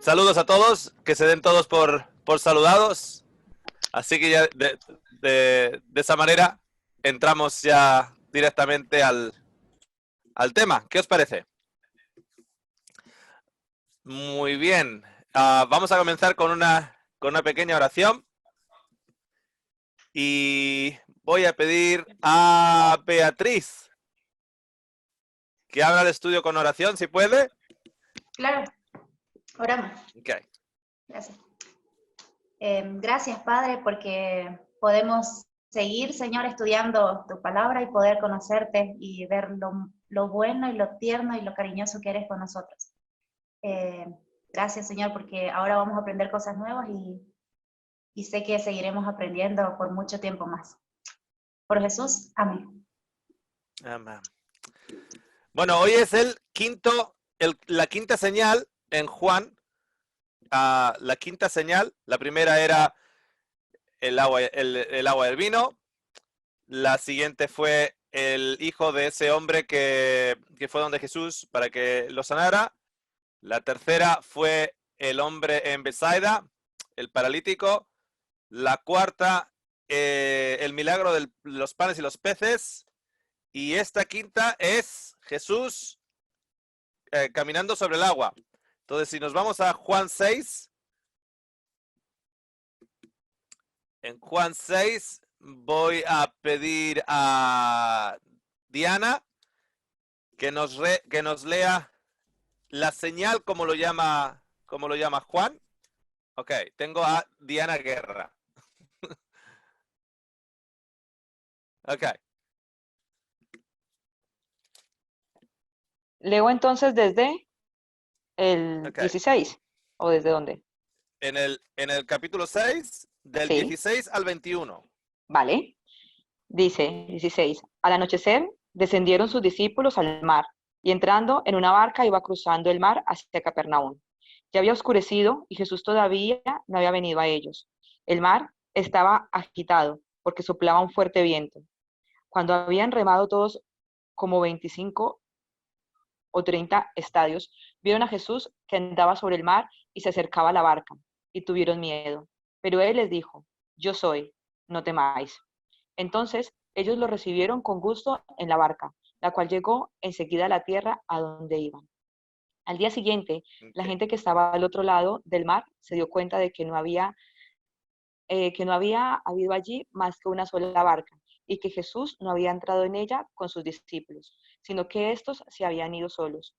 Saludos a todos, que se den todos por saludados. Así que ya de esa manera entramos ya directamente al tema. ¿Qué os parece? Muy bien. Vamos a comenzar con una pequeña oración. Y voy a pedir a Beatriz que abra el estudio con oración, si puede. Claro, oramos. Okay. Gracias. Gracias, Padre, porque podemos seguir, Señor, estudiando tu palabra y poder conocerte y ver lo bueno y lo tierno y lo cariñoso que eres con nosotros. Gracias, Señor, porque ahora vamos a aprender cosas nuevas y sé que seguiremos aprendiendo por mucho tiempo más. Por Jesús, amén. Amén. Bueno, hoy es la quinta señal en Juan. La quinta señal, la primera era el agua del vino. La siguiente fue el hijo de ese hombre que fue donde Jesús para que lo sanara. La tercera fue el hombre en Betsaida, el paralítico. La cuarta, el milagro de los panes y los peces. Y esta quinta es Jesús caminando sobre el agua. Entonces, si nos vamos a Juan 6, en Juan 6 voy a pedir a Diana que nos lea la señal como lo llama Juan. Ok, tengo a Diana Guerra. Ok. Leo entonces desde el 16, ¿o desde dónde? En el capítulo 6, del 16 al 21. Vale. Dice 16. Al anochecer descendieron sus discípulos al mar, y entrando en una barca iba cruzando el mar hacia Capernaum. Ya había oscurecido y Jesús todavía no había venido a ellos. El mar estaba agitado porque soplaba un fuerte viento. Cuando habían remado todos como 25 o 30 estadios, vieron a Jesús que andaba sobre el mar y se acercaba a la barca, y tuvieron miedo. Pero él les dijo: yo soy, no temáis. Entonces ellos lo recibieron con gusto en la barca, la cual llegó enseguida a la tierra a donde iban. Al día siguiente, la gente que estaba al otro lado del mar se dio cuenta de que no había habido allí más que una sola barca, y que Jesús no había entrado en ella con sus discípulos, sino que éstos se habían ido solos.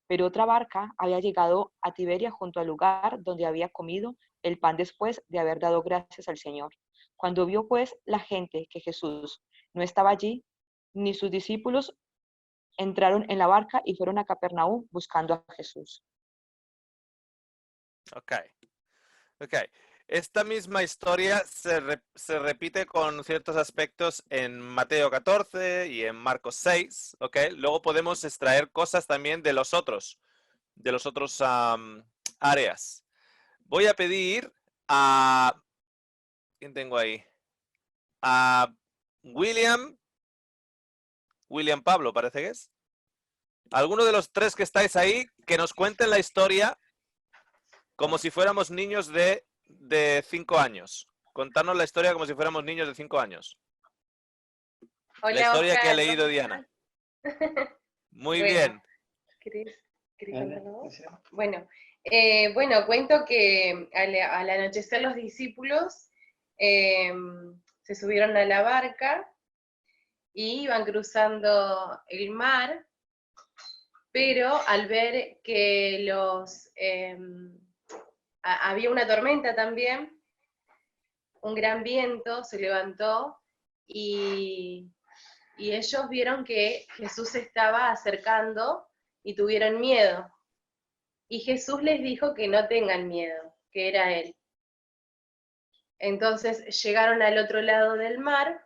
Pero otra barca había llegado a Tiberia junto al lugar donde había comido el pan después de haber dado gracias al Señor. Cuando vio pues la gente que Jesús no estaba allí, ni sus discípulos, entraron en la barca y fueron a Capernaum buscando a Jesús. Ok. Esta misma historia se repite con ciertos aspectos en Mateo 14 y en Marcos 6, ¿ok? Luego podemos extraer cosas también de los otros áreas. Voy a pedir a... ¿Quién tengo ahí? A William Pablo, parece que es. Alguno de los tres que estáis ahí, que nos cuenten la historia como si fuéramos niños de 5 años. Contarnos la historia como si fuéramos niños de 5 años. Hola, la historia Oscar, que ha leído Diana. Muy bien. ¿Querés contarlo vos? Bueno, cuento que al anochecer los discípulos se subieron a la barca y iban cruzando el mar, pero al ver que había una tormenta también, un gran viento se levantó y ellos vieron que Jesús se estaba acercando y tuvieron miedo. Y Jesús les dijo que no tengan miedo, que era Él. Entonces llegaron al otro lado del mar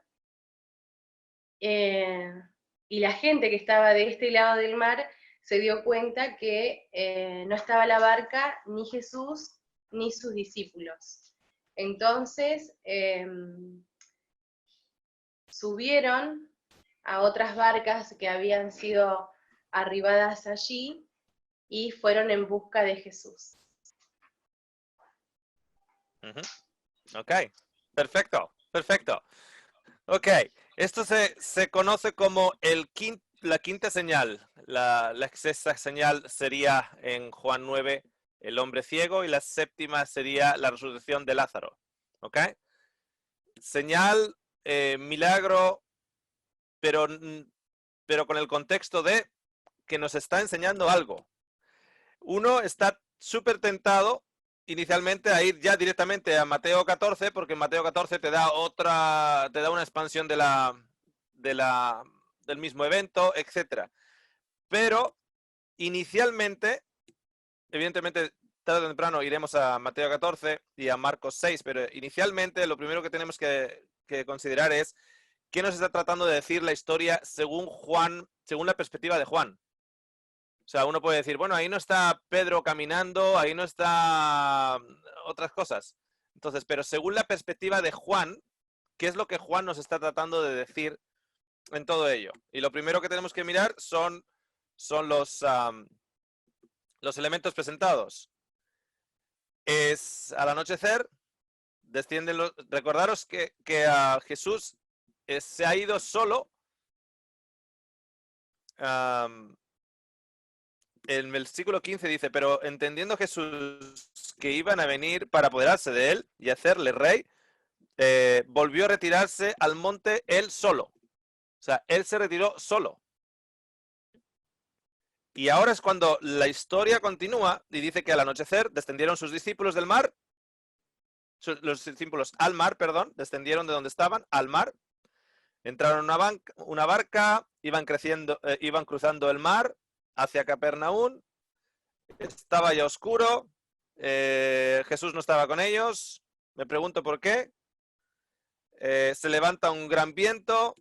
y la gente que estaba de este lado del mar se dio cuenta que no estaba la barca, ni Jesús, ni sus discípulos. Entonces subieron a otras barcas que habían sido arribadas allí y fueron en busca de Jesús. Ok, perfecto, perfecto. Ok, esto se conoce como la quinta señal. La sexta señal sería en Juan 9, el hombre ciego, y la séptima sería la resurrección de Lázaro. Ok, señal, milagro, pero con el contexto de que nos está enseñando algo. Uno está súper tentado inicialmente a ir ya directamente a Mateo 14, porque Mateo 14 te da una expansión del mismo evento, etcétera. Pero inicialmente, evidentemente, tarde o temprano iremos a Mateo 14 y a Marcos 6, pero inicialmente lo primero que tenemos que considerar es qué nos está tratando de decir la historia según Juan, según la perspectiva de Juan. O sea, uno puede decir, bueno, ahí no está Pedro caminando, ahí no está otras cosas. Entonces, pero según la perspectiva de Juan, ¿qué es lo que Juan nos está tratando de decir en todo ello? Y lo primero que tenemos que mirar son los elementos presentados. Es al anochecer, descienden los... Recordaros que Jesús se ha ido solo. En el versículo 15 dice, pero entendiendo Jesús que iban a venir para apoderarse de él y hacerle rey, volvió a retirarse al monte él solo. O sea, él se retiró solo. Y ahora es cuando la historia continúa y dice que al anochecer descendieron sus discípulos del mar, los discípulos al mar, perdón, descendieron de donde estaban al mar, entraron en una barca, iban cruzando el mar hacia Capernaum. Estaba ya oscuro, Jesús no estaba con ellos, me pregunto por qué. Se levanta un gran viento,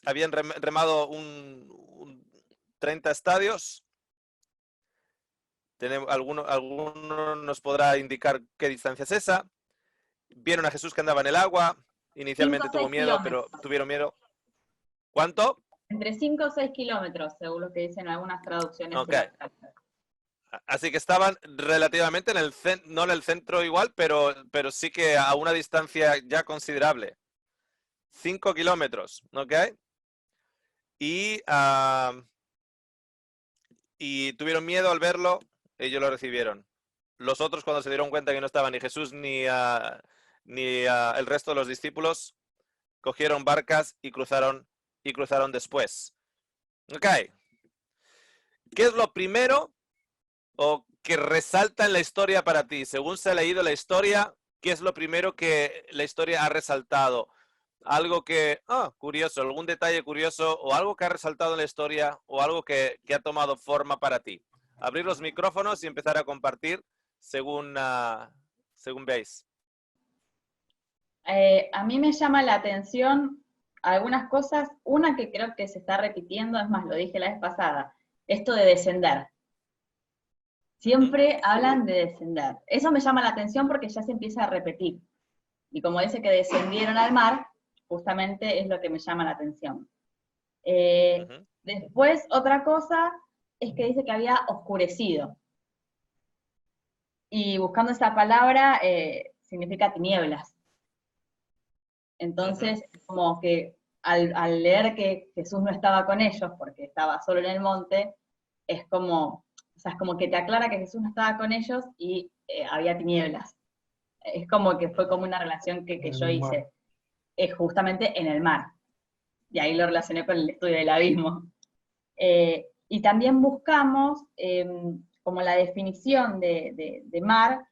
habían remado 30 estadios. Alguno nos podrá indicar qué distancia es esa. Vieron a Jesús que andaba en el agua, inicialmente 5 o 6 tuvo miedo, pero kilómetros. tuvieron miedo. ¿Cuánto? Entre 5 o 6 kilómetros, según lo que dicen algunas traducciones. Ok. Así que estaban relativamente no en el centro igual, pero sí que a una distancia ya considerable. 5 kilómetros, ¿ok? Y tuvieron miedo al verlo, ellos lo recibieron. Los otros, cuando se dieron cuenta que no estaba ni Jesús ni el resto de los discípulos, cogieron barcas y cruzaron después. Ok. ¿Qué es lo primero o que resalta en la historia para ti? Según se ha leído la historia, ¿qué es lo primero que la historia ha resaltado? Algo que, curioso, algún detalle curioso o algo que ha resaltado en la historia o algo que ha tomado forma para ti. Abrir los micrófonos y empezar a compartir según veis. A mí me llama la atención algunas cosas, una que creo que se está repitiendo, es más, lo dije la vez pasada, esto de descender. Siempre hablan de descender. Eso me llama la atención porque ya se empieza a repetir. Y como dice que descendieron al mar, justamente es lo que me llama la atención. Después, otra cosa es que dice que había oscurecido. Y buscando esa palabra, significa tinieblas. Entonces, como que al leer que Jesús no estaba con ellos, porque estaba solo en el monte, es como que te aclara que Jesús no estaba con ellos y había tinieblas. Es como que fue como una relación que yo hice, justamente en el mar. Y ahí lo relacioné con el estudio del abismo. Y también buscamos como la definición de mar,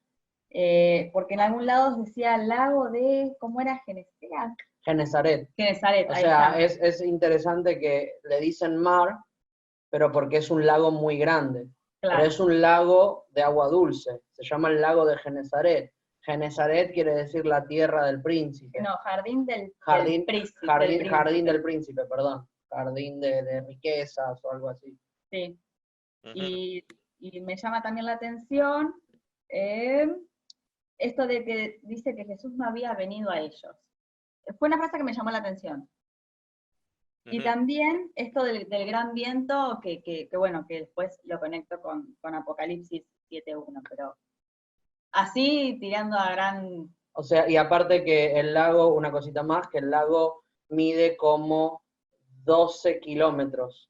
porque en algún lado decía lago de, ¿cómo era? Genesaret. Genesaret, O ahí sea, está. es interesante que le dicen mar, pero porque es un lago muy grande. Claro. Pero es un lago de agua dulce, se llama el lago de Genesaret. Genesaret quiere decir la tierra del príncipe. No, jardín del príncipe. Jardín del príncipe, perdón. Jardín de riquezas o algo así. Sí. Y me llama también la atención esto de que dice que Jesús no había venido a ellos. Fue una frase que me llamó la atención. Y Ujú. también esto del gran viento, bueno, que después lo conecto con Apocalipsis 7:1, pero así tirando a gran... O sea, y aparte que el lago, una cosita más, que el lago mide como 12 kilómetros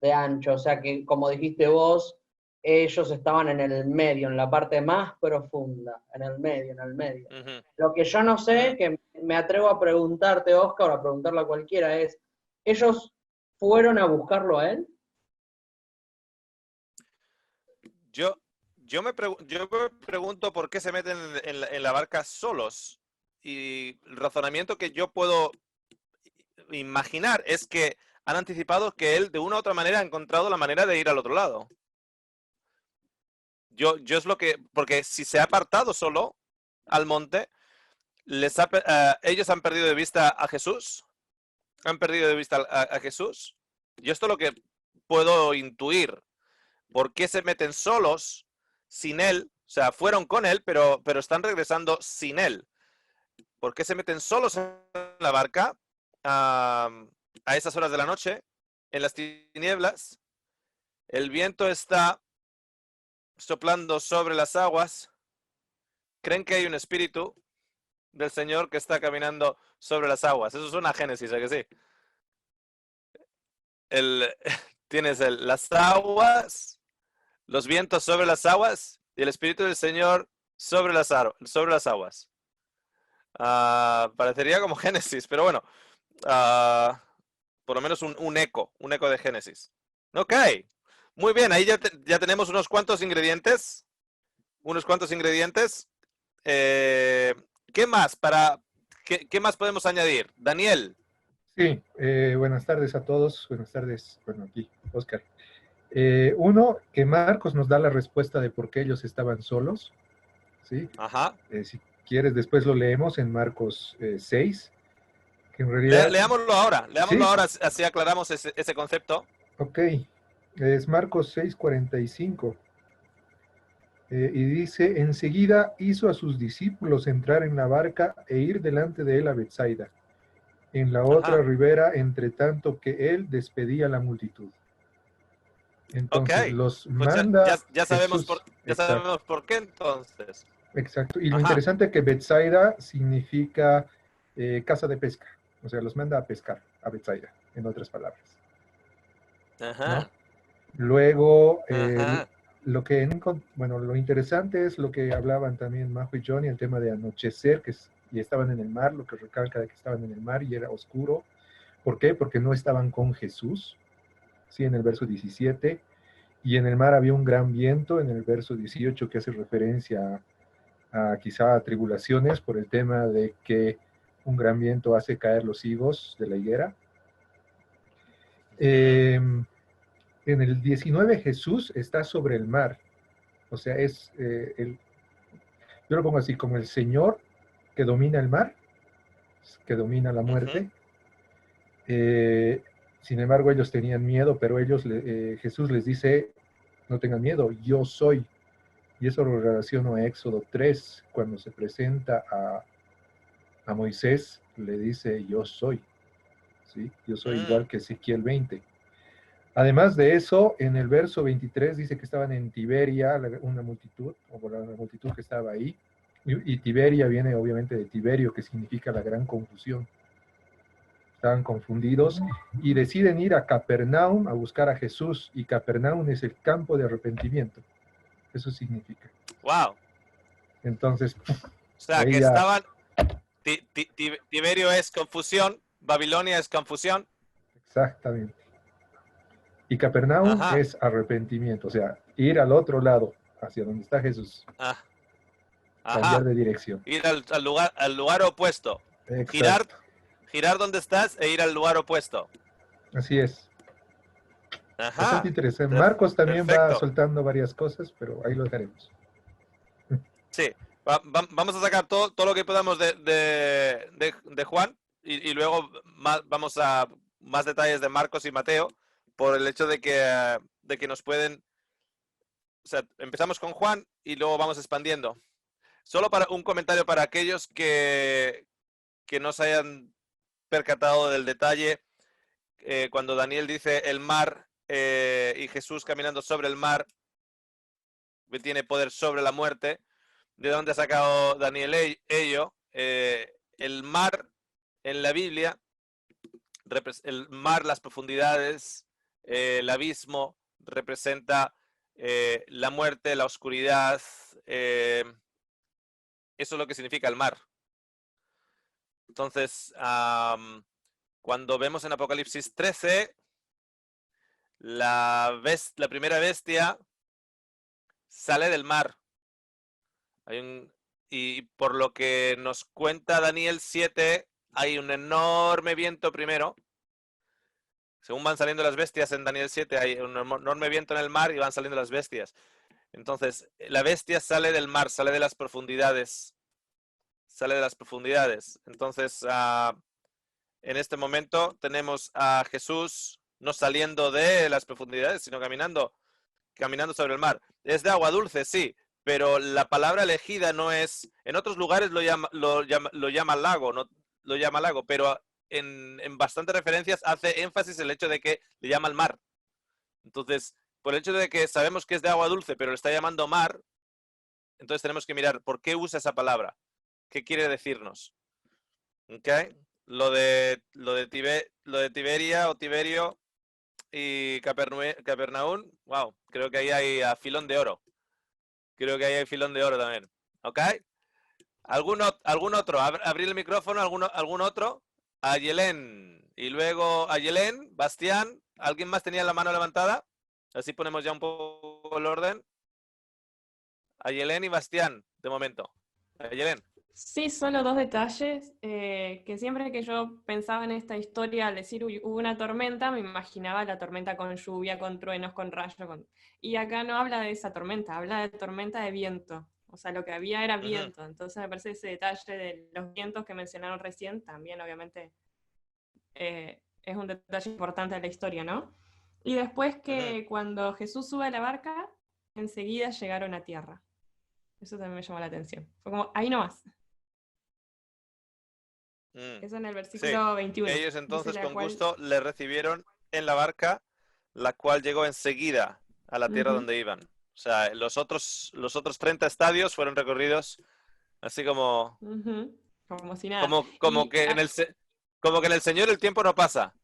de ancho. O sea que, como dijiste vos, ellos estaban en el medio, en la parte más profunda, en el medio, en el medio. Ujú. Lo que yo no sé, que me atrevo a preguntarte, Oscar, o a preguntarle a cualquiera, es, ¿ellos fueron a buscarlo a él? Yo me pregunto por qué se meten en la barca solos. Y el razonamiento que yo puedo imaginar es que han anticipado que él de una u otra manera ha encontrado la manera de ir al otro lado. Yo es lo que, porque si se ha apartado solo al monte, ellos han perdido de vista a Jesús, han perdido de vista a Jesús. Yo esto es lo que puedo intuir. ¿Por qué se meten solos sin él? O sea, fueron con él, pero están regresando sin él. ¿Por qué se meten solos en la barca a esas horas de la noche, en las tinieblas? El viento está soplando sobre las aguas. ¿Creen que hay un espíritu del Señor que está caminando sobre las aguas? Eso es una Génesis, ¿a que sí? Tienes las aguas, los vientos sobre las aguas y el Espíritu del Señor sobre las aguas. Parecería como Génesis, pero bueno, por lo menos un eco de Génesis. Ok, muy bien, ahí ya tenemos unos cuantos ingredientes. ¿Qué más qué más podemos añadir? Daniel. Sí, buenas tardes a todos. Buenas tardes, bueno, aquí, Oscar. Uno, que Marcos nos da la respuesta de por qué ellos estaban solos, ¿sí? Ajá. Si quieres, después lo leemos en Marcos 6, que en realidad... Leámoslo ahora, Sí, así aclaramos ese concepto. ok, es Marcos 6:45. Y dice, enseguida hizo a sus discípulos entrar en la barca e ir delante de él a Betsaida, en la otra Ajá. ribera, entre tanto que él despedía a la multitud. Ok, Entonces los pues manda ya sabemos Jesús. ya Exacto, sabemos por qué entonces. exacto. Y lo Ajá. interesante es que Betsaida significa casa de pesca. O sea, los manda a pescar a Betsaida, en otras palabras. ¿No? Ajá. Luego, Ajá. lo interesante es lo que hablaban también Majo y Johnny, el tema de anochecer, y estaban en el mar, lo que recalca de que estaban en el mar y era oscuro. ¿Por qué? Porque no estaban con Jesús, ¿sí? En el verso 17, y en el mar había un gran viento, en el verso 18, que hace referencia quizá a tribulaciones por el tema de que un gran viento hace caer los higos de la higuera. En el 19 Jesús está sobre el mar, o sea, yo lo pongo así, como el Señor que domina el mar, que domina la muerte. Sin embargo, ellos tenían miedo, pero Jesús les dice, no tengan miedo, yo soy. Y eso lo relaciono a Éxodo 3, cuando se presenta a Moisés, le dice, yo soy. ¿Sí? Yo soy igual que Ezequiel 20. Además de eso, en el verso 23 dice que estaban en Tiberia, una multitud, o la multitud que estaba ahí, y Tiberia viene obviamente de Tiberio, que significa la gran confusión. Estaban confundidos y deciden ir a Capernaum a buscar a Jesús, y Capernaum es el campo de arrepentimiento. Eso significa. Wow. Entonces, o sea, que estaban... Tiberio es confusión, Babilonia es confusión. Exactamente. Y Capernaum es arrepentimiento, o sea, ir al otro lado, hacia donde está Jesús. Cambiar de dirección. Ir al lugar opuesto. Exacto. Girar donde estás e ir al lugar opuesto. Así es. Bastante interesante. Marcos también va soltando varias cosas, pero ahí lo dejaremos. Sí, vamos a sacar todo lo que podamos de Juan y luego vamos a más detalles de Marcos y Mateo por el hecho de que nos pueden... O sea, empezamos con Juan y luego vamos expandiendo. Solo para un comentario para aquellos que no se hayan percatado del detalle. cuando Daniel dice el mar y Jesús caminando sobre el mar, que tiene poder sobre la muerte. ¿De dónde ha sacado Daniel ello? El mar en la Biblia, el mar, las profundidades, el abismo, representa la muerte, la oscuridad. Eso es lo que significa el mar. Entonces, cuando vemos en Apocalipsis 13, la primera bestia sale del mar. Y por lo que nos cuenta Daniel 7, hay un enorme viento primero. Según van saliendo las bestias en Daniel 7, hay un enorme viento en el mar y van saliendo las bestias. Entonces, la bestia sale del mar, sale de las profundidades. Sale de las profundidades. Entonces, en este momento tenemos a Jesús no saliendo de las profundidades, sino caminando sobre el mar. Es de agua dulce, sí, pero la palabra elegida no es... En otros lugares lo llama lago, no lo llama lago, pero en bastantes referencias hace énfasis el hecho de que le llama el mar. Entonces, por el hecho de que sabemos que es de agua dulce, pero lo está llamando mar, entonces tenemos que mirar por qué usa esa palabra. ¿Qué quiere decirnos? ¿Ok? Lo de Tiberia o Tiberio y Capernaum, wow, creo que ahí hay filón de oro. Creo que ahí hay filón de oro también. ¿Ok? ¿Algún otro? Abrir el micrófono, ¿algún otro? Ayelén. Y luego Ayelén, Bastián. ¿Alguien más tenía la mano levantada? Así ponemos ya un poco el orden. Ayelén y Bastián, de momento. Ayelén. Sí, solo dos detalles, que siempre que yo pensaba en esta historia, al decir hubo una tormenta, me imaginaba la tormenta con lluvia, con truenos, con rayos, y acá no habla de esa tormenta, habla de tormenta de viento, o sea, lo que había era viento, entonces me parece ese detalle de los vientos que mencionaron recién, también obviamente es un detalle importante de la historia, ¿no? Y después que cuando Jesús sube a la barca, enseguida llegaron a tierra. Eso también me llamó la atención. Fue como, ahí nomás. Eso en el versículo 21. Ellos entonces con cual... gusto le recibieron en la barca, la cual llegó enseguida a la tierra donde iban. O sea, los otros 30 estadios fueron recorridos así como... Como si nada. Como que en el Señor el tiempo no pasa.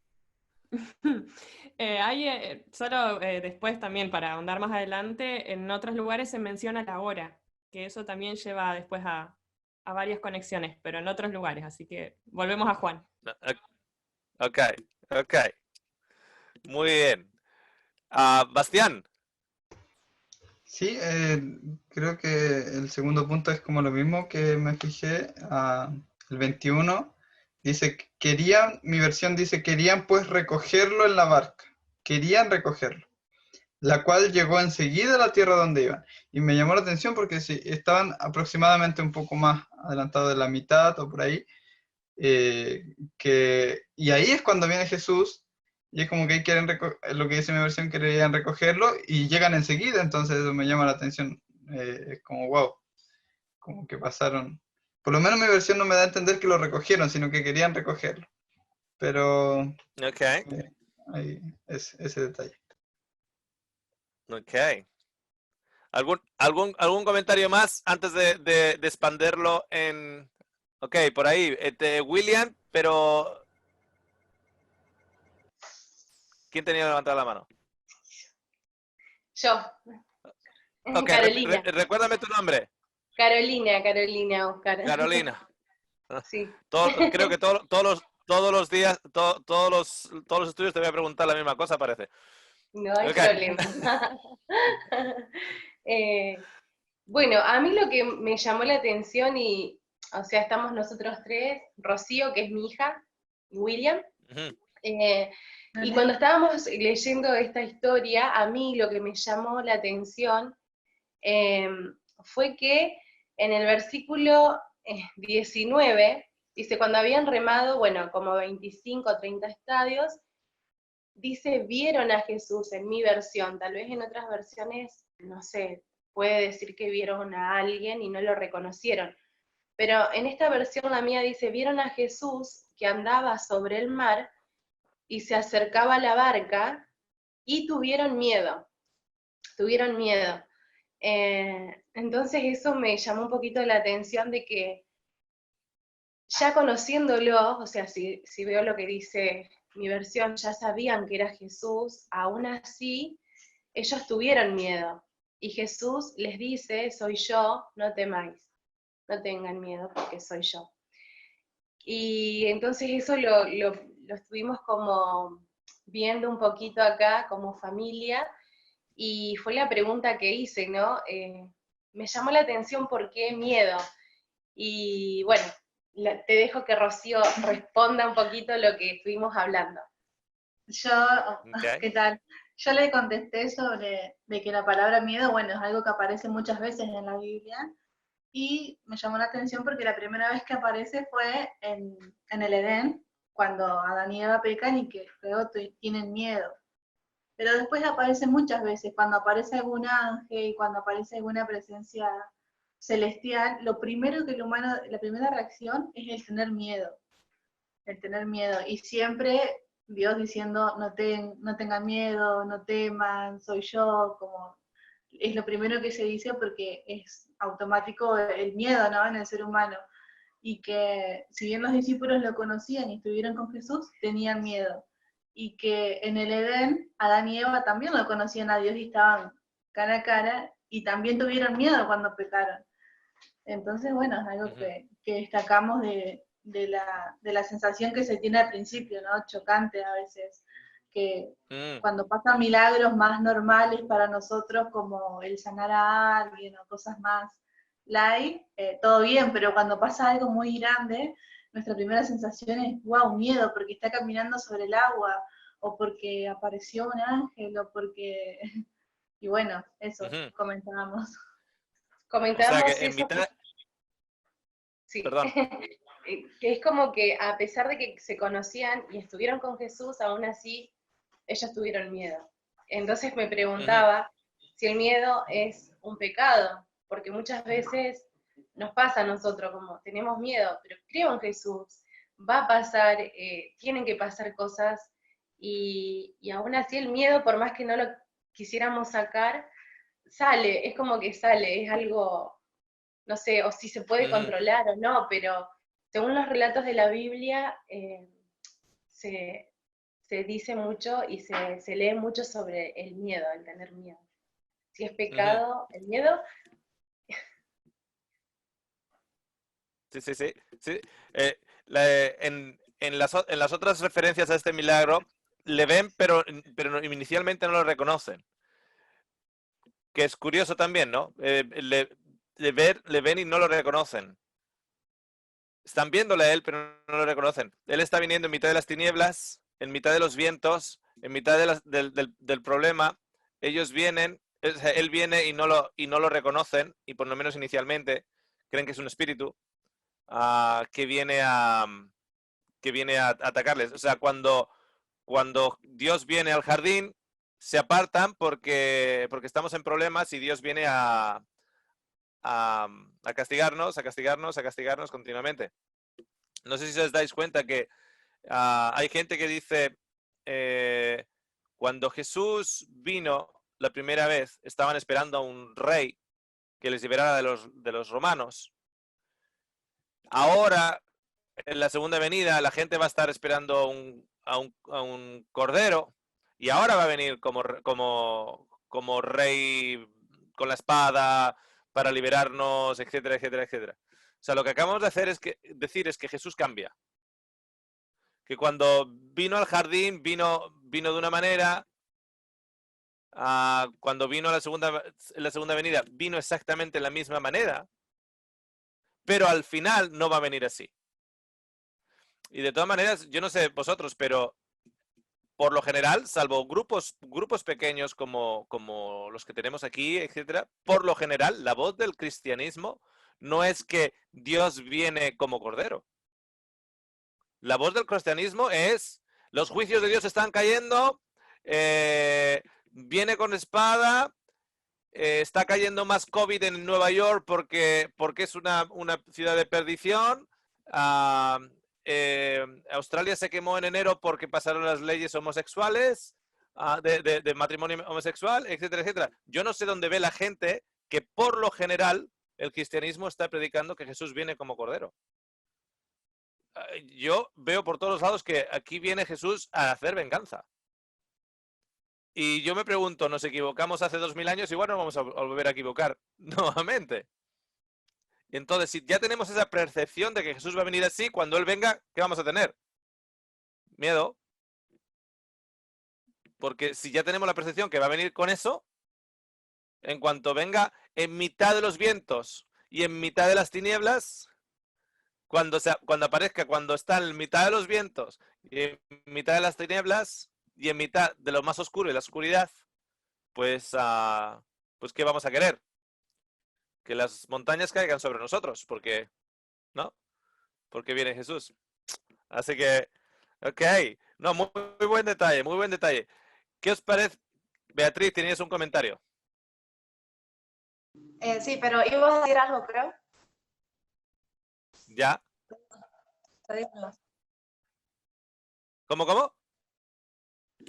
Hay, solo después también, para ahondar más adelante, en otros lugares se menciona la hora, que eso también lleva después a varias conexiones, pero en otros lugares, así que volvemos a Juan. Ok. Muy bien. Bastián. Sí, creo que el segundo punto es como lo mismo que me fijé. El 21 dice, mi versión dice, querían pues recogerlo en la barca. Querían recogerlo. La cual llegó enseguida a la tierra donde iban. Y me llamó la atención porque sí, estaban aproximadamente un poco más adelantados de la mitad o por ahí. Y ahí es cuando viene Jesús, y es como que quieren lo que dice mi versión, querían recogerlo, y llegan enseguida, entonces eso me llama la atención. Es como, wow, como que pasaron. Por lo menos mi versión no me da a entender que lo recogieron, sino que querían recogerlo. Pero ahí es ese detalle. Ok. ¿Algún comentario más antes de expanderlo en... Ok, por ahí, William, pero... ¿Quién tenía levantada la mano? Yo. Ok, Carolina. Recuérdame tu nombre. Carolina, Oscar. Carolina. Sí. Creo que todos los días, todos los estudios te voy a preguntar la misma cosa, parece. No hay problema. Bueno, a mí lo que me llamó la atención, o sea, estamos nosotros tres, Rocío, que es mi hija, y William, y cuando estábamos leyendo esta historia, a mí lo que me llamó la atención fue que en el versículo 19, dice, cuando habían remado, bueno, como 25 o 30 estadios, dice, vieron a Jesús en mi versión, tal vez en otras versiones, no sé, puede decir que vieron a alguien y no lo reconocieron, pero en esta versión la mía dice, vieron a Jesús que andaba sobre el mar, y se acercaba a la barca y tuvieron miedo. Entonces eso me llamó un poquito la atención de que ya conociéndolo, o sea, si veo lo que dice mi versión, ya sabían que era Jesús, aún así ellos tuvieron miedo. Y Jesús les dice, soy yo, no temáis, no tengan miedo porque soy yo. Y entonces eso lo estuvimos como viendo un poquito acá como familia, y fue la pregunta que hice, ¿no? Me llamó la atención por qué miedo. Y bueno, te dejo que Rocío responda un poquito lo que estuvimos hablando. Yo, Ok. ¿qué tal? Yo le contesté sobre de que la palabra miedo, bueno, es algo que aparece muchas veces en la Biblia, y me llamó la atención porque la primera vez que aparece fue en el Edén, cuando Adán y Eva pecan y que luego tienen miedo. Pero después aparece muchas veces, cuando aparece algún ángel, cuando aparece alguna presencia celestial, lo primero que el humano, la primera reacción es el tener miedo. Y siempre Dios diciendo, no tengan miedo, no teman, soy yo, como es lo primero que se dice porque es automático el miedo, ¿no?, en el ser humano. Y que si bien los discípulos lo conocían y estuvieron con Jesús, tenían miedo. Y que en el Edén, Adán y Eva también lo conocían a Dios y estaban cara a cara, y también tuvieron miedo cuando pecaron. Entonces, bueno, es algo que destacamos de la sensación que se tiene al principio, ¿no? Chocante a veces, que cuando pasan milagros más normales para nosotros, como el sanar a alguien o cosas más light, todo bien, pero cuando pasa algo muy grande, nuestra primera sensación es, wow, miedo, porque está caminando sobre el agua, o porque apareció un ángel, o porque... Y bueno, eso comentábamos. O sea Comentábamos que en eso, mitad... sí, Perdón. que es como que a pesar de que se conocían y estuvieron con Jesús, aún así ellos tuvieron miedo. Entonces me preguntaba si el miedo es un pecado, porque muchas veces nos pasa a nosotros, como tenemos miedo, pero creo en Jesús, va a pasar, tienen que pasar cosas, y aún así el miedo, por más que no lo quisiéramos sacar, sale, es como que sale, es algo, no sé, o si se puede controlar o no, pero según los relatos de la Biblia, se dice mucho y se lee mucho sobre el miedo, el tener miedo. Si es pecado, el miedo. Sí, sí, sí. Sí. En las otras referencias a este milagro, le ven, pero inicialmente no lo reconocen. Que es curioso también, ¿no? Le ven y no lo reconocen. Están viéndole a él, pero no lo reconocen. Él está viniendo en mitad de las tinieblas, en mitad de los vientos, en mitad del problema. Ellos vienen, él viene y no lo reconocen, y por lo menos inicialmente creen que es un espíritu que viene a atacarles. O sea, cuando Dios viene al jardín, se apartan porque estamos en problemas, y Dios viene a castigarnos continuamente. No sé si os dais cuenta que hay gente que dice, cuando Jesús vino la primera vez, estaban esperando a un rey que les liberara de los romanos. Ahora, en la segunda venida, la gente va a estar esperando a un cordero, y ahora va a venir como rey con la espada para liberarnos, etcétera, etcétera, etcétera. O sea, lo que acabamos de hacer decir es que Jesús cambia. Que cuando vino al jardín, vino de una manera. Cuando vino en la segunda venida, vino exactamente de la misma manera. Pero al final no va a venir así. Y de todas maneras, yo no sé vosotros, pero por lo general, salvo grupos pequeños como los que tenemos aquí, etcétera, por lo general, la voz del cristianismo no es que Dios viene como cordero. La voz del cristianismo es: los juicios de Dios están cayendo, viene con espada, está cayendo más COVID en Nueva York porque es una ciudad de perdición. Australia se quemó en enero porque pasaron las leyes homosexuales, de matrimonio homosexual, etcétera, etcétera. Yo no sé dónde ve la gente que por lo general el cristianismo está predicando que Jesús viene como cordero. Yo veo por todos los lados que aquí viene Jesús a hacer venganza. Y yo me pregunto, ¿nos equivocamos hace 2000 años? Igual nos vamos a volver a equivocar nuevamente. Entonces, si ya tenemos esa percepción de que Jesús va a venir así, cuando Él venga, ¿qué vamos a tener? Miedo. Porque si ya tenemos la percepción que va a venir con eso, en cuanto venga en mitad de los vientos y en mitad de las tinieblas, cuando aparezca, cuando está en mitad de los vientos y en mitad de las tinieblas y en mitad de lo más oscuro y la oscuridad, pues ¿qué vamos a querer? Que las montañas caigan sobre nosotros, porque, ¿no? Porque viene Jesús. Así que, ok, no, muy buen detalle, muy buen detalle. ¿Qué os parece? Beatriz, tenías un comentario. Sí, pero ibas a decir algo, creo. ¿Ya? ¿Cómo?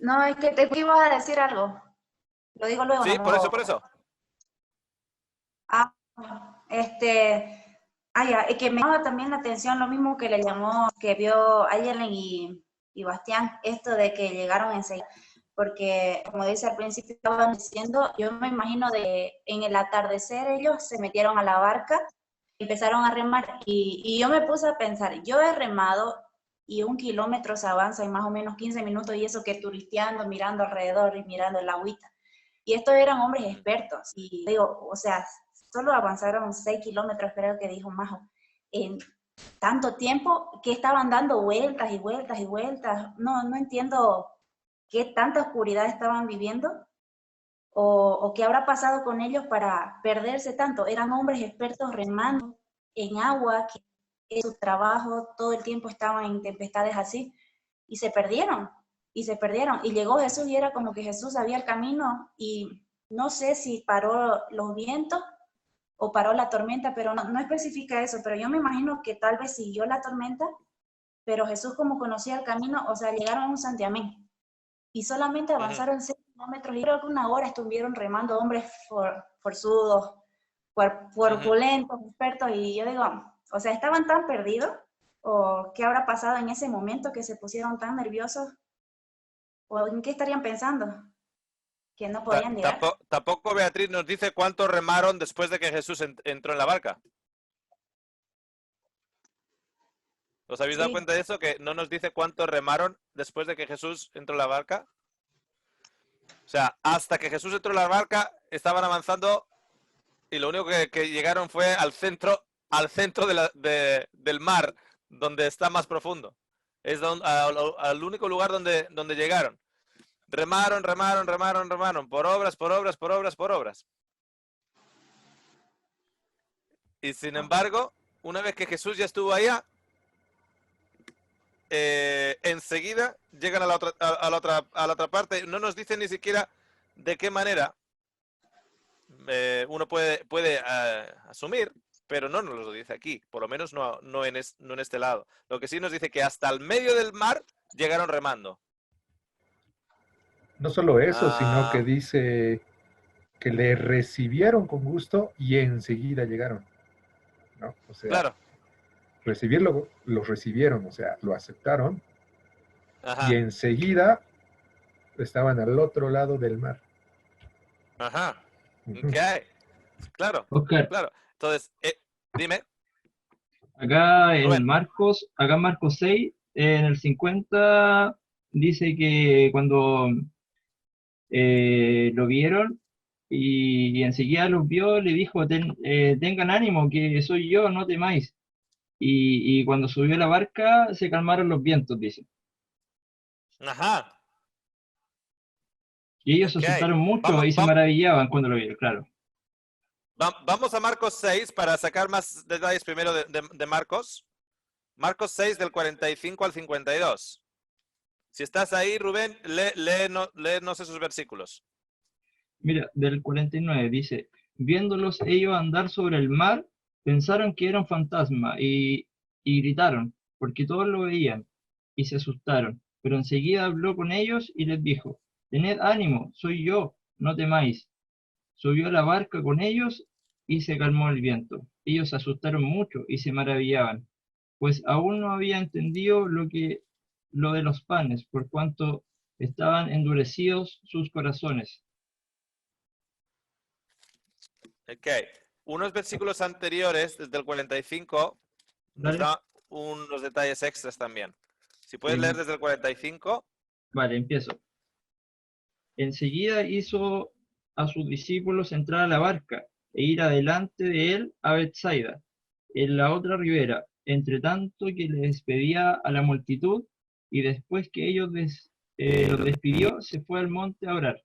No, es que te ibas a decir algo. Lo digo luego. Sí, no por lo- eso. Ya, es que me llamaba también la atención lo mismo que le llamó, que vio Ayelen y Bastián, esto de que llegaron enseguida, porque como dice al principio, estaban diciendo, yo me imagino en el atardecer ellos se metieron a la barca, empezaron a remar, y yo me puse a pensar, yo he remado, y 1 kilómetro se avanza en más o menos 15 minutos, y eso que turisteando, mirando alrededor y mirando el agüita. Y estos eran hombres expertos, y digo, o sea, solo avanzaron 6 kilómetros, creo que dijo Majo, en tanto tiempo que estaban dando vueltas y vueltas y vueltas. No entiendo qué tanta oscuridad estaban viviendo o qué habrá pasado con ellos para perderse tanto. Eran hombres expertos remando en agua, que en su trabajo todo el tiempo estaban en tempestades así, y se perdieron. Y llegó Jesús y era como que Jesús sabía el camino y no sé si paró los vientos o paró la tormenta, pero no especifica eso, pero yo me imagino que tal vez siguió la tormenta, pero Jesús como conocía el camino, o sea, llegaron a un santiamén y solamente avanzaron 6 kilómetros y creo que 1 hora estuvieron remando hombres forzudos, corpulentos, expertos, y yo digo, o sea, ¿estaban tan perdidos? ¿O qué habrá pasado en ese momento que se pusieron tan nerviosos? ¿O en qué estarían pensando? Que no podían llegar. Tampoco Beatriz nos dice cuántos remaron después de que Jesús entró en la barca. ¿Os habéis dado cuenta de eso? Que no nos dice cuántos remaron después de que Jesús entró en la barca. O sea, hasta que Jesús entró en la barca estaban avanzando y lo único que llegaron fue al centro del mar, donde está más profundo. Es al único lugar donde llegaron. Remaron, por obras. Y sin embargo, una vez que Jesús ya estuvo allá, enseguida llegan a la otra parte. No nos dicen ni siquiera de qué manera. Uno puede asumir, pero no nos lo dice aquí, por lo menos no en este lado. Lo que sí nos dice que hasta el medio del mar llegaron remando. No solo eso, sino que dice que le recibieron con gusto y enseguida llegaron, ¿no? O sea, claro. Recibirlo, los recibieron, o sea, lo aceptaron. Ajá. Y enseguida estaban al otro lado del mar. Ajá. Ok. Claro. Oscar, claro. Entonces, dime. acá en Rubén. Marcos 6, en el 50, dice que cuando lo vieron y enseguida los vio, le dijo, tengan ánimo, que soy yo, no temáis. Y cuando subió la barca, se calmaron los vientos, dice. Ajá. Y ellos se asustaron mucho y se maravillaban cuando lo vieron, claro. Vamos a Marcos 6 para sacar más detalles primero de Marcos. Marcos 6 del 45 al 52. Si estás ahí, Rubén, léenos esos versículos. Mira, del 49 dice, viéndolos ellos andar sobre el mar, pensaron que eran fantasmas y gritaron, porque todos lo veían, y se asustaron. Pero enseguida habló con ellos y les dijo, tened ánimo, soy yo, no temáis. Subió a la barca con ellos y se calmó el viento. Ellos se asustaron mucho y se maravillaban, pues aún no había entendido lo de los panes, por cuanto estaban endurecidos sus corazones. Ok. Unos versículos anteriores, desde el 45, nos Dale. da unos detalles extras también. Si puedes Sí. leer desde el 45. Vale, empiezo. Enseguida hizo a sus discípulos entrar a la barca e ir adelante de él a Bethsaida, en la otra ribera, entre tanto que le despedía a la multitud, y después que ellos los despidió, se fue al monte a orar.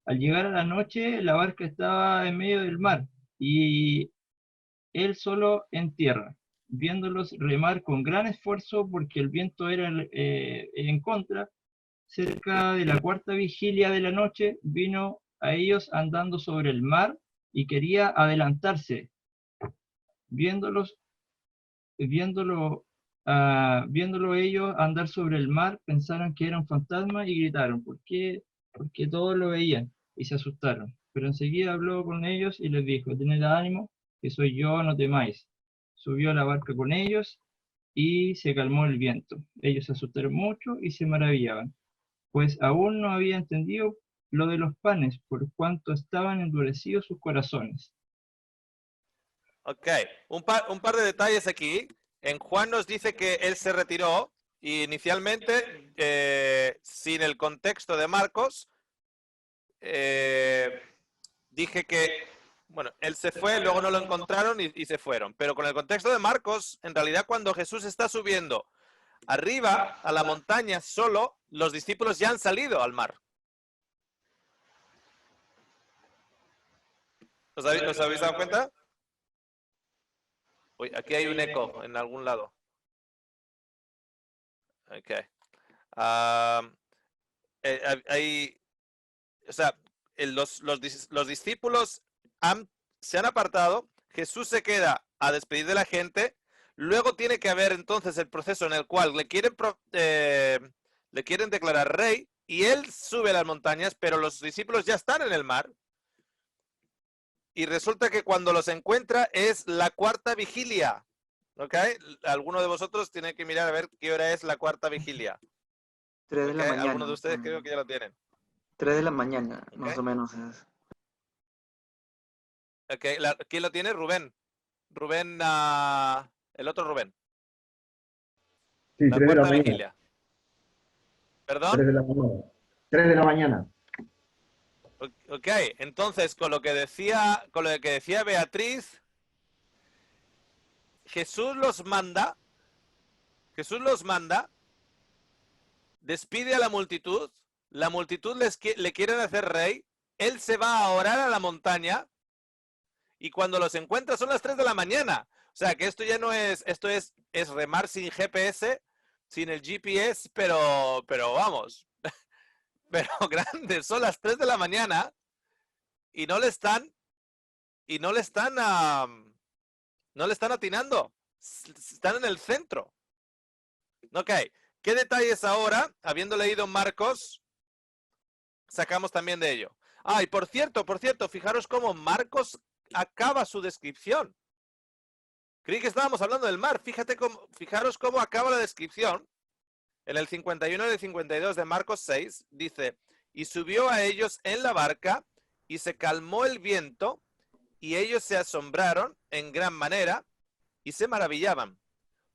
Al llegar a la noche, la barca estaba en medio del mar, y él solo en tierra, viéndolos remar con gran esfuerzo porque el viento era en contra. Cerca de la cuarta vigilia de la noche, vino a ellos andando sobre el mar y quería adelantarse. Viéndolo ellos andar sobre el mar, pensaron que era un fantasma y gritaron, ¿por qué? Porque todos lo veían y se asustaron. Pero enseguida habló con ellos y les dijo, tened ánimo, que soy yo, no temáis. Subió a la barca con ellos y se calmó el viento. Ellos se asustaron mucho y se maravillaban, pues aún no había entendido lo de los panes, por cuanto estaban endurecidos sus corazones. Ok, un par de detalles aquí. En Juan nos dice que él se retiró y inicialmente, sin el contexto de Marcos, dije que, bueno, él se fue, luego no lo encontraron y se fueron. Pero con el contexto de Marcos, en realidad cuando Jesús está subiendo arriba a la montaña solo, los discípulos ya han salido al mar. ¿Os habéis dado cuenta? Uy, aquí hay un eco en algún lado. Ok. O sea, los discípulos se han apartado, Jesús se queda a despedir de la gente, luego tiene que haber entonces el proceso en el cual le quieren declarar rey y él sube a las montañas, pero los discípulos ya están en el mar. Y resulta que cuando los encuentra es la cuarta vigilia. ¿Ok? Alguno de vosotros tiene que mirar a ver qué hora es la cuarta vigilia. 3 de la ¿Ok? mañana. Algunos de ustedes creo que ya lo tienen. 3 de la mañana, ¿Ok? más o menos es. ¿Ok? ¿Quién lo tiene? Rubén. Rubén, el otro Rubén. Sí, La 3 de la cuarta mañana. vigilia. ¿Perdón? 3 de la mañana. 3 de la mañana. Ok, entonces con lo que decía Beatriz, Jesús los manda, despide a la multitud le quieren hacer rey, él se va a orar a la montaña y cuando los encuentra son las 3 de la mañana. O sea que esto ya no es, esto es remar sin GPS, sin el GPS, pero vamos, pero grande, son las 3 de la mañana y no le están atinando, están en el centro. Ok, ¿qué detalles ahora, habiendo leído Marcos, sacamos también de ello? Ah, y por cierto, fijaros cómo Marcos acaba su descripción. Creí que estábamos hablando del mar. Fijaros cómo acaba la descripción. En el 51 y el 52 de Marcos 6 dice, y subió a ellos en la barca y se calmó el viento y ellos se asombraron en gran manera y se maravillaban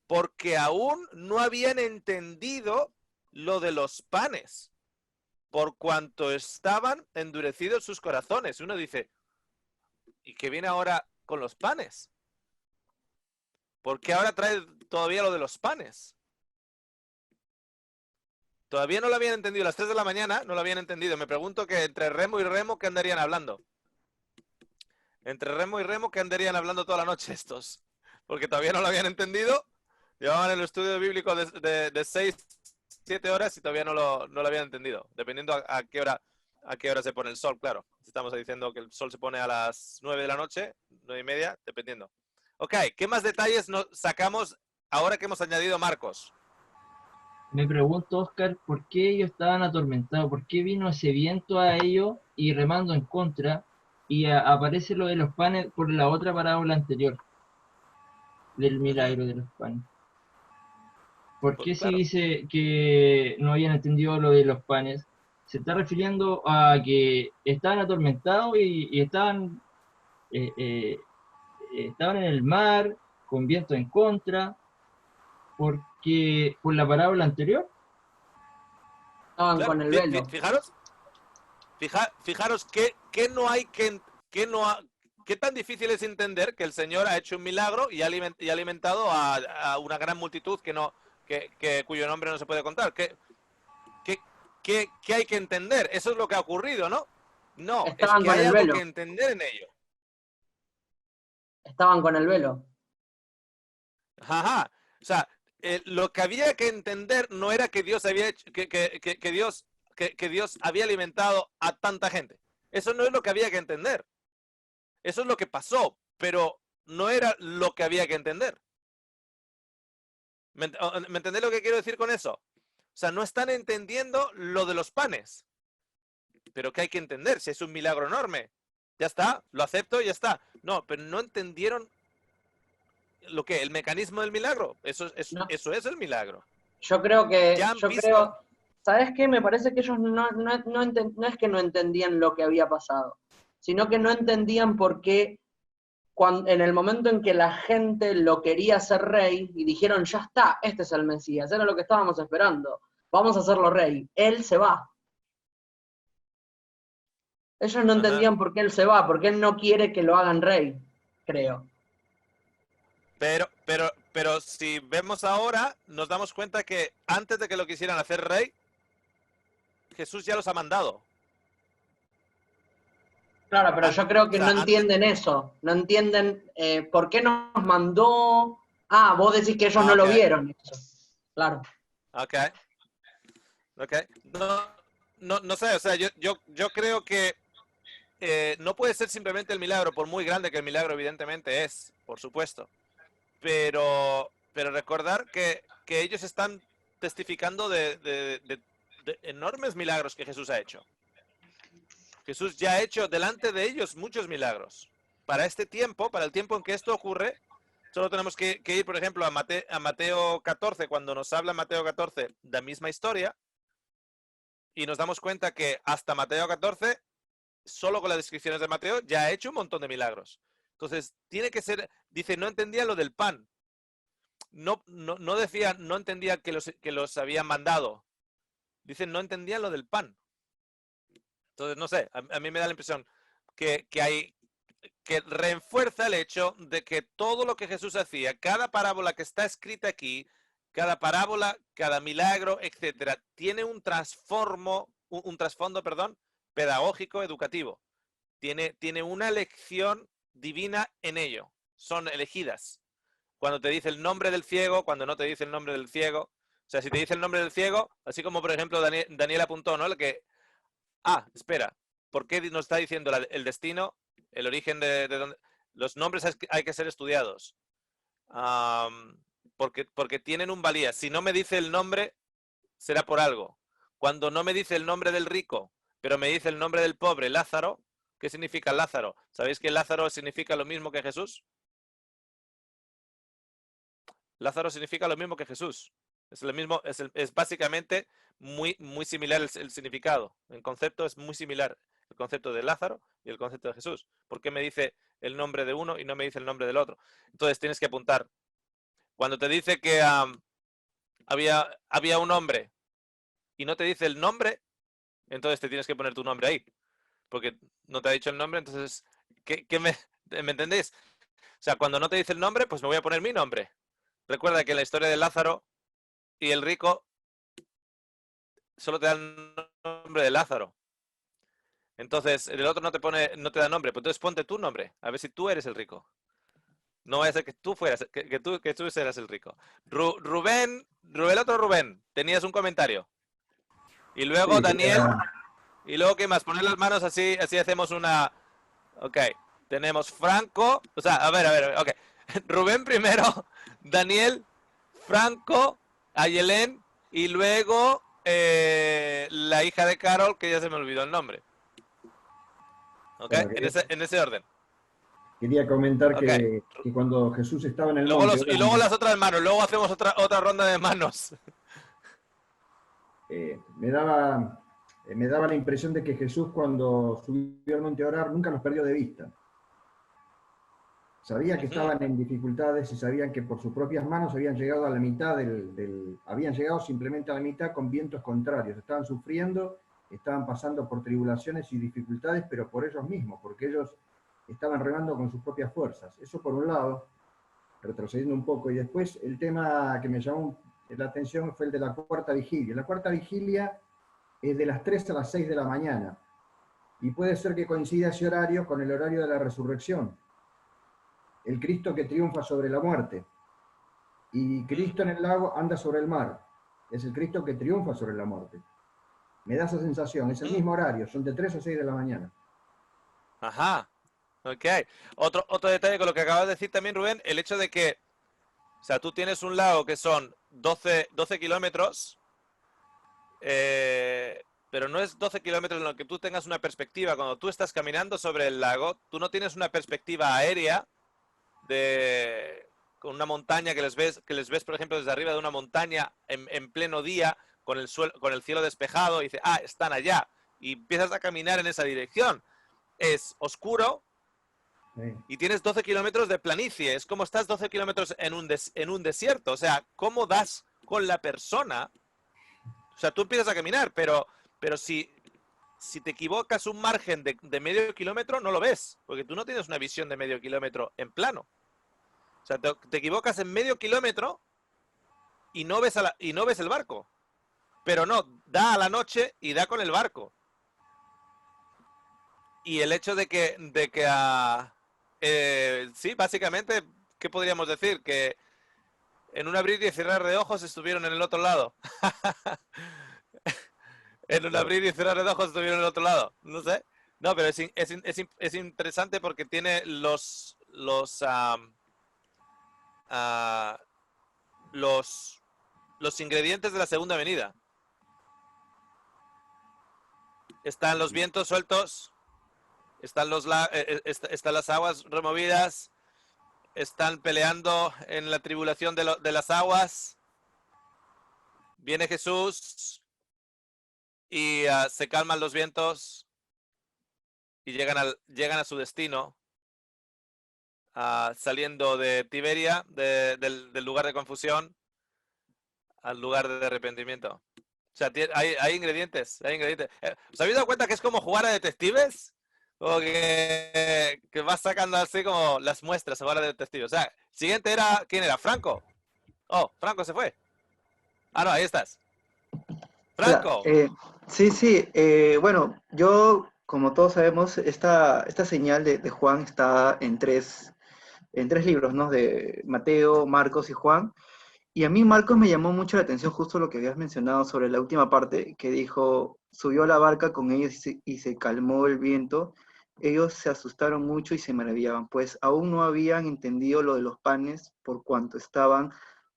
porque aún no habían entendido lo de los panes por cuanto estaban endurecidos sus corazones. Uno dice, ¿y qué viene ahora con los panes? ¿Por qué ahora trae todavía lo de los panes? Todavía no lo habían entendido. A las 3 de la mañana no lo habían entendido. Me pregunto que entre remo y remo, ¿qué andarían hablando? Entre remo y remo, ¿qué andarían hablando toda la noche estos? Porque todavía no lo habían entendido. Llevaban el estudio bíblico de 6, 7 horas y todavía no lo habían entendido. Dependiendo a qué hora se pone el sol, claro. Estamos diciendo que el sol se pone a las 9 de la noche, 9:30, dependiendo. Ok, ¿qué más detalles nos sacamos ahora que hemos añadido Marcos. Me pregunto, Oscar, ¿por qué ellos estaban atormentados? ¿Por qué vino ese viento a ellos y remando en contra? Y aparece lo de los panes por la otra parábola anterior, del milagro de los panes. ¿Por qué si Claro. dice que no habían entendido lo de los panes? Se está refiriendo a que estaban atormentados y estaban estaban en el mar, con viento en contra, porque por la parábola anterior. Estaban Claro, con el velo. fijaros que no hay qué tan difícil es entender que el Señor ha hecho un milagro y ha alimentado a una gran multitud cuyo nombre no se puede contar. ¿Qué hay que entender? Eso es lo que ha ocurrido, ¿no? No, Estaban es que con hay el algo velo. que entender en ello. Estaban con el velo. Ajá. O sea, lo que había que entender no era que Dios había hecho, que Dios había alimentado a tanta gente. Eso no es lo que había que entender. Eso es lo que pasó, pero no era lo que había que entender. ¿Me entendés lo que quiero decir con eso? O sea, no están entendiendo lo de los panes. Pero ¿qué hay que entender? Si es un milagro enorme. Ya está, lo acepto y ya está. No, pero no entendieron el mecanismo del milagro. Eso es el milagro. Yo creo que, Ya han visto. ¿Sabes qué? Me parece que ellos no es que no entendían lo que había pasado, sino que no entendían por qué en el momento en que la gente lo quería hacer rey y dijeron, ya está, este es el Mesías, era lo que estábamos esperando, vamos a hacerlo rey, él se va. Ellos no entendían por qué él se va, porque él no quiere que lo hagan rey, creo. Pero si vemos ahora, nos damos cuenta que antes de que lo quisieran hacer rey, Jesús ya los ha mandado. Claro, pero yo creo que no entienden eso, no entienden por qué nos mandó. Ah, vos decís que ellos no lo vieron. Eso. Claro. Ok. No sé, o sea, yo creo que no puede ser simplemente el milagro, por muy grande que el milagro evidentemente es, por supuesto. Pero recordar que ellos están testificando de enormes milagros que Jesús ha hecho. Jesús ya ha hecho delante de ellos muchos milagros. Para este tiempo, para el tiempo en que esto ocurre, solo tenemos que ir, por ejemplo, a Mateo 14, cuando nos habla Mateo 14 la misma historia, y nos damos cuenta que hasta Mateo 14, solo con las descripciones de Mateo, ya ha hecho un montón de milagros. Entonces, tiene que ser, dice, no entendía lo del pan. No decía, no entendía que los habían mandado. Dicen, no entendían lo del pan. Entonces, no sé, a mí me da la impresión que refuerza el hecho de que todo lo que Jesús hacía, cada parábola que está escrita aquí, cada parábola, cada milagro, etcétera, tiene un trasfondo, pedagógico, educativo. Tiene una lección divina en ello. Son elegidas. Cuando te dice el nombre del ciego, cuando no te dice el nombre del ciego. O sea, si te dice el nombre del ciego, así como por ejemplo Daniel apuntó, ¿no? Espera, ¿por qué nos está diciendo el destino, el origen de dónde? Los nombres hay que ser estudiados. Porque tienen un valía. Si no me dice el nombre, será por algo. Cuando no me dice el nombre del rico, pero me dice el nombre del pobre, Lázaro, ¿qué significa Lázaro? ¿Sabéis que Lázaro significa lo mismo que Jesús? Lázaro significa lo mismo que Jesús. Es lo mismo, es básicamente muy similar el significado. El concepto es muy similar. El concepto de Lázaro y el concepto de Jesús. ¿Por qué me dice el nombre de uno y no me dice el nombre del otro? Entonces tienes que apuntar. Cuando te dice que había un hombre y no te dice el nombre, entonces te tienes que poner tu nombre ahí. Porque no te ha dicho el nombre, entonces, ¿me entendéis? O sea, cuando no te dice el nombre, pues me voy a poner mi nombre. Recuerda que en la historia de Lázaro y el rico solo te da el nombre de Lázaro. Entonces, el otro no te da nombre, pues entonces ponte tu nombre, a ver si tú eres el rico. No vaya a ser que tú fueras, que tú serás el rico. Rubén, el otro Rubén, tenías un comentario. Y luego Sí, Daniel, y luego ¿qué más? Poner las manos así hacemos una... Ok, tenemos Franco, o sea, a ver, ok. Rubén primero, Daniel, Franco, Ayelén y luego la hija de Carol, que ya se me olvidó el nombre. ¿Ok? Bueno, En ese orden. quería comentar Ok. que cuando Jesús estaba en el Luego monte, y luego las otras manos. Luego hacemos otra ronda de manos. me daba la impresión de que Jesús, cuando subió al monte a orar, nunca los perdió de vista. Sabía que estaban en dificultades y sabían que por sus propias manos habían llegado a la mitad habían llegado simplemente a la mitad con vientos contrarios. Estaban sufriendo, estaban pasando por tribulaciones y dificultades, pero por ellos mismos, porque ellos estaban remando con sus propias fuerzas. Eso por un lado, retrocediendo un poco. Y después el tema que me llamó la atención fue el de la cuarta vigilia. La cuarta vigilia es de las 3 a las 6 de la mañana. Y puede ser que coincida ese horario con el horario de la resurrección. El Cristo que triunfa sobre la muerte. Y Cristo en el lago anda sobre el mar. Es el Cristo que triunfa sobre la muerte. Me da esa sensación. Es el mismo horario. Son de 3 a 6 de la mañana. Ajá. Ok. Otro detalle con lo que acabas de decir también, Rubén, el hecho de que, o sea, tú tienes un lago que son 12 kilómetros, pero no es 12 kilómetros en lo que tú tengas una perspectiva. Cuando tú estás caminando sobre el lago, tú no tienes una perspectiva aérea con una montaña que les ves, por ejemplo, desde arriba de una montaña en pleno día, con el cielo despejado, y dices, ah, están allá. Y empiezas a caminar en esa dirección. Es oscuro. Sí. Y tienes 12 kilómetros de planicie. Es como estás 12 kilómetros en un desierto. O sea, ¿cómo das con la persona? O sea, tú empiezas a caminar, pero si te equivocas un margen de medio kilómetro, no lo ves. Porque tú no tienes una visión de medio kilómetro en plano. O sea, te equivocas en medio kilómetro y no ves el barco. Pero no, da a la noche y da con el barco. Y el hecho de que sí, básicamente, ¿qué podríamos decir? Que en un abrir y cerrar de ojos estuvieron en el otro lado. En un abrir y cerrar de ojos estuvieron en el otro lado. No sé. No, pero es interesante porque tiene los ingredientes de la segunda venida. Están los vientos sueltos. Están las aguas removidas, están peleando en la tribulación de las aguas. Viene Jesús y se calman los vientos y llegan a su destino, saliendo de Tiberia, del lugar de confusión, al lugar de arrepentimiento. O sea, hay ingredientes, ¿Os habéis dado cuenta que es como jugar a detectives? O que vas sacando así como las muestras ahora de detective. O sea, siguiente era, ¿quién era? ¿Franco? Oh, Franco se fue. Ah, no, ahí estás. Franco. Hola, sí, bueno, yo, como todos sabemos, esta señal de Juan está en tres libros, ¿no? De Mateo, Marcos y Juan. Y a mí Marcos me llamó mucho la atención justo lo que habías mencionado sobre la última parte, que dijo, subió a la barca con ellos y se calmó el viento. Ellos se asustaron mucho y se maravillaban, pues aún no habían entendido lo de los panes por cuanto estaban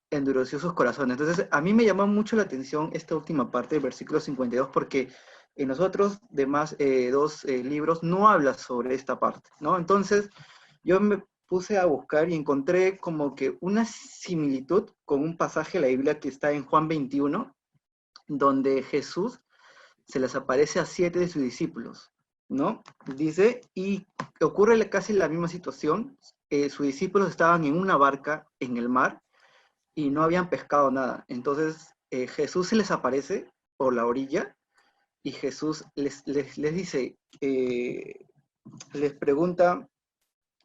endurecidos sus corazones. Entonces, a mí me llamó mucho la atención esta última parte del versículo 52, porque en los otros demás dos libros no habla sobre esta parte, ¿no? Entonces, yo me puse a buscar y encontré como que una similitud con un pasaje de la Biblia que está en Juan 21, donde Jesús se les aparece a 7 de sus discípulos, ¿no? Dice, y ocurre casi la misma situación, sus discípulos estaban en una barca en el mar y no habían pescado nada. Entonces Jesús se les aparece por la orilla y Jesús les dice, les pregunta,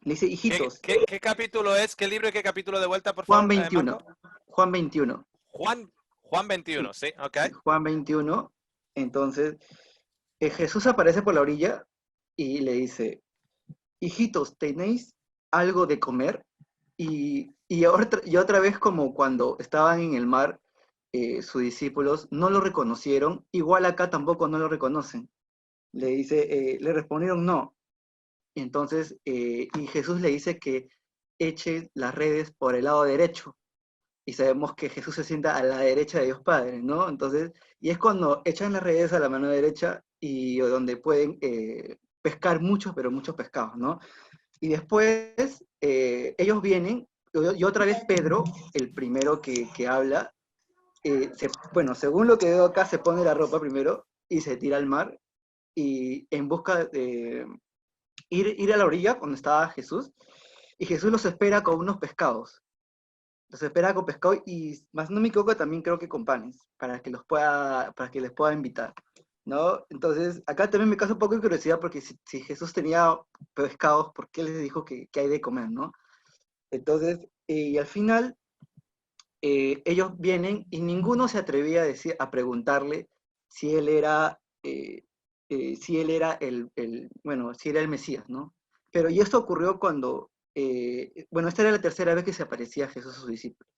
le dice, hijitos. ¿Qué capítulo es? ¿Qué libro y qué capítulo de vuelta, por favor? Juan 21. Juan 21. Juan 21, sí, ok. Juan 21. Entonces, Jesús aparece por la orilla y le dice, hijitos, ¿tenéis algo de comer? Y otra vez, como cuando estaban en el mar, sus discípulos no lo reconocieron, igual acá tampoco no lo reconocen. Le dice, le respondieron no. Entonces, y Jesús le dice que eche las redes por el lado derecho. y sabemos que Jesús se sienta a la derecha de Dios Padre, ¿no? Entonces, y es cuando echan las redes a la mano derecha y donde pueden pescar muchos, pero muchos pescados, ¿no? Y después ellos vienen, y otra vez Pedro, el primero que habla, bueno, según lo que veo acá, se pone la ropa primero y se tira al mar, y en busca de ir a la orilla donde estaba Jesús, y Jesús los espera con unos pescados. Los espera con pescado y, más no me equivoco, también creo que con panes, para que les pueda invitar, ¿no? Entonces, acá también me causa un poco de curiosidad, porque si Jesús tenía pescados, ¿por qué les dijo que hay de comer, no? Entonces, y al final, ellos vienen y ninguno se atrevía a preguntarle si él era, bueno, si era el Mesías, ¿no? Pero y esto ocurrió cuando, bueno, esta era la tercera vez que se aparecía Jesús a sus discípulos.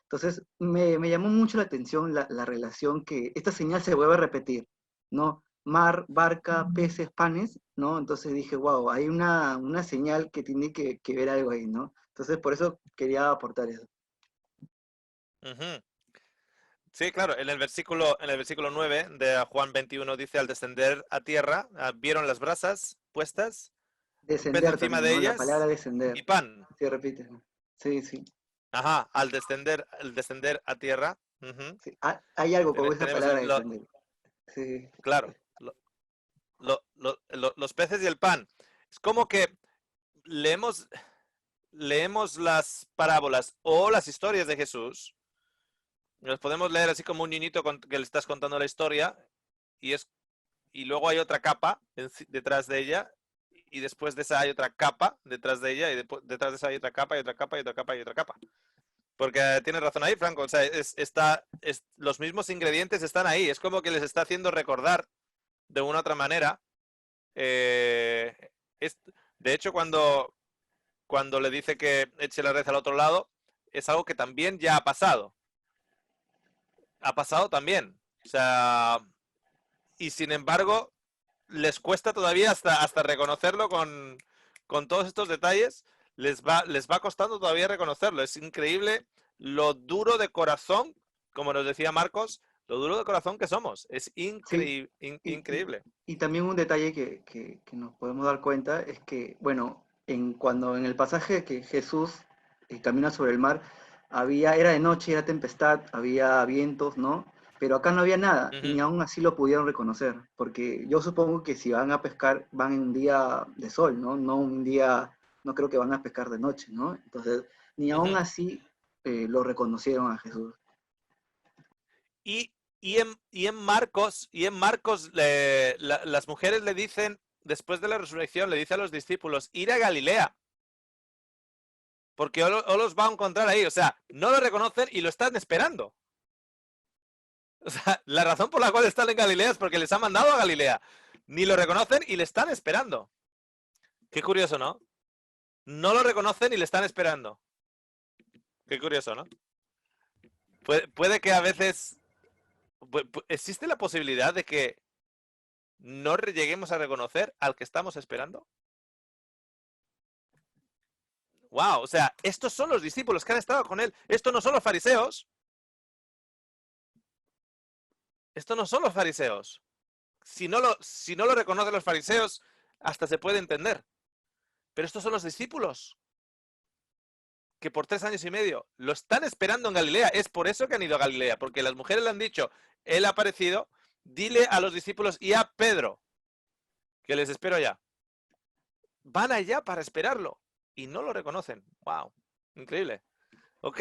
Entonces, me llamó mucho la atención la relación que esta señal se vuelve a repetir, ¿no? Mar, barca, peces, panes, ¿no? Entonces dije, wow, hay una señal que tiene que ver algo ahí, ¿no? Entonces, por eso quería aportar eso. Ujú. Sí, claro, en el versículo 9 de Juan 21 dice, al descender a tierra, vieron las brasas puestas, un pez Descender encima también, de ¿no? La palabra ellas descender. y pan. Sí, repite. Sí, sí. Ajá, al descender a tierra. Ujú. Sí. Hay algo con esa Tenemos palabra descender. Sí. claro, los peces y el pan. Es como que leemos las parábolas o las historias de Jesús. Las podemos leer así como un niñito que le estás contando la historia y luego hay otra capa detrás de ella y después de esa hay otra capa detrás de ella y detrás de esa hay otra capa y otra capa y otra capa y otra capa. Porque tienes razón ahí, Franco. O sea, los mismos ingredientes están ahí. Es como que les está haciendo recordar de una u otra manera. De hecho, cuando le dice que eche la red al otro lado, es algo que también ya ha pasado. Ha pasado también. O sea, y sin embargo, les cuesta todavía hasta reconocerlo con todos estos detalles. Les va costando todavía reconocerlo. Es increíble lo duro de corazón, como nos decía Marcos, lo duro de corazón que somos. Es Sí. increíble. Y también un detalle que nos podemos dar cuenta es que, bueno, cuando en el pasaje que Jesús camina sobre el mar, era de noche, era tempestad, había vientos, ¿no? Pero acá no había nada, y ni aún así lo pudieron reconocer, porque yo supongo que si van a pescar, van en un día de sol, ¿no? No un día, no creo que van a pescar de noche, ¿no? Entonces, ni aún así lo reconocieron a Jesús. Y en Marcos, las mujeres le dicen, después de la resurrección, le dice a los discípulos, ir a Galilea. Porque o los va a encontrar ahí. O sea, no lo reconocen y lo están esperando. O sea, la razón por la cual están en Galilea es porque les ha mandado a Galilea. Ni lo reconocen y le están esperando. Qué curioso, ¿no? No lo reconocen y le están esperando. Qué curioso, ¿no? Puede que a veces... ¿Existe la posibilidad de que no lleguemos a reconocer al que estamos esperando? ¡Wow! O sea, estos son los discípulos que han estado con él. Estos no son los fariseos. Estos no son los fariseos. Si no lo reconocen los fariseos, hasta se puede entender. Pero estos son los discípulos que por 3 años y medio lo están esperando en Galilea. Es por eso que han ido a Galilea, porque las mujeres le han dicho, él ha aparecido, dile a los discípulos y a Pedro que les espero allá. Van allá para esperarlo y no lo reconocen. ¡Wow! Increíble. Ok,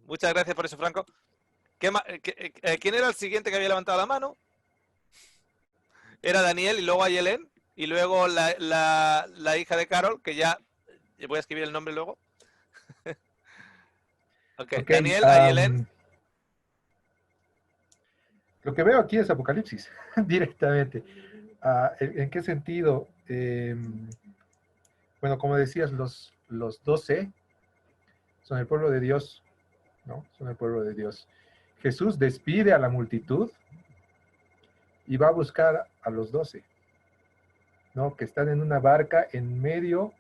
muchas gracias por eso, Franco. ¿Quién era el siguiente que había levantado la mano? Era Daniel y luego Ayelén y luego la hija de Carol, que ya voy a escribir el nombre luego. Okay. Daniel, Ayelén. Lo que veo aquí es Apocalipsis, directamente. ¿En qué sentido? Bueno, como decías, los 12 son el pueblo de Dios, ¿no? Son el pueblo de Dios. Jesús despide a la multitud y va a buscar a los 12, ¿no? Que están en una barca en medio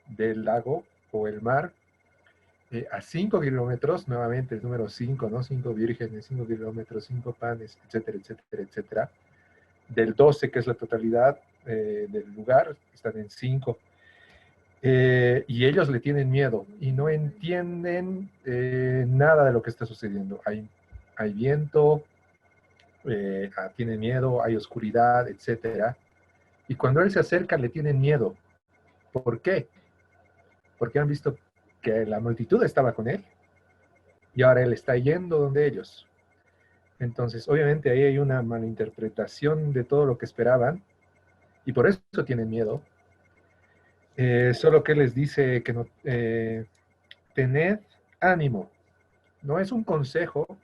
del lago o el mar, a 5 kilómetros, nuevamente el número 5, ¿no? 5 vírgenes, 5 kilómetros, 5 panes, etcétera, etcétera, etcétera. Del 12, que es la totalidad del lugar, están en 5. Y ellos le tienen miedo y no entienden nada de lo que está sucediendo. Hay viento, tienen miedo, hay oscuridad, etcétera. Y cuando él se acerca, le tienen miedo. ¿Por qué? Porque han visto que la multitud estaba con él y ahora él está yendo donde ellos. Entonces, obviamente ahí hay una malinterpretación de todo lo que esperaban y por eso tienen miedo. Solo que les dice que no, tened ánimo. No es un consejo,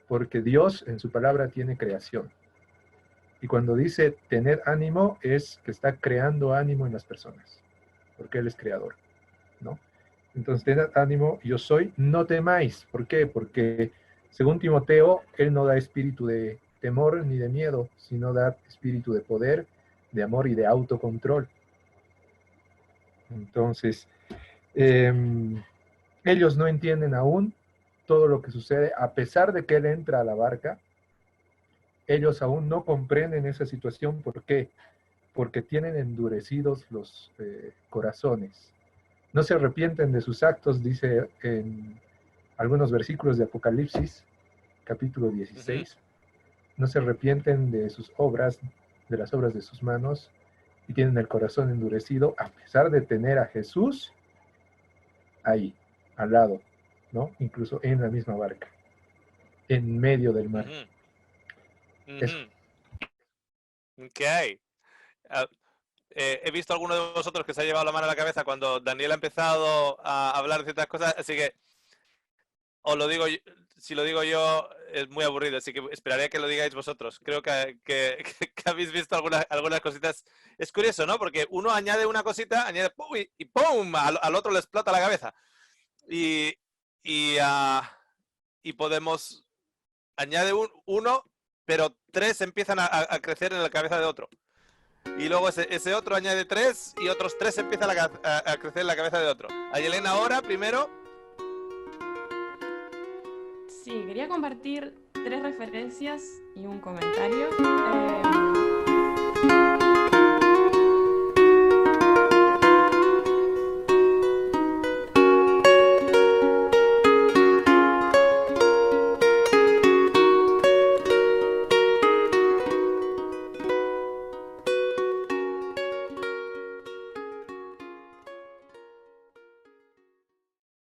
porque Dios en su palabra tiene creación. Y cuando dice tener ánimo, es que está creando ánimo en las personas, porque Él es creador, ¿no? Entonces, tened ánimo, yo soy, no temáis. ¿Por qué? Porque según Timoteo, Él no da espíritu de temor ni de miedo, sino da espíritu de poder, de amor y de autocontrol. Entonces, ellos no entienden aún todo lo que sucede, a pesar de que él entra a la barca, ellos aún no comprenden esa situación. ¿Por qué? Porque tienen endurecidos los corazones. No se arrepienten de sus actos, dice en algunos versículos de Apocalipsis, capítulo 16. No se arrepienten de sus obras, de las obras de sus manos, y tienen el corazón endurecido, a pesar de tener a Jesús ahí, al lado, ¿no? Incluso en la misma barca, en medio del mar. Eso. Ok. He visto a alguno de vosotros que se ha llevado la mano a la cabeza cuando Daniel ha empezado a hablar de ciertas cosas, así que os lo digo, si lo digo yo es muy aburrido, así que esperaré a que lo digáis vosotros. Creo que habéis visto algunas cositas. Es curioso, ¿no? Porque uno añade una cosita, añade ¡pum! Y ¡pum! Al otro le explota la cabeza. Y podemos añade uno, pero 3 empiezan a crecer en la cabeza de otro. Y luego ese otro añade 3 y otros 3 empiezan a crecer en la cabeza de otro. A Yelena ahora, primero. Sí, quería compartir 3 referencias y un comentario.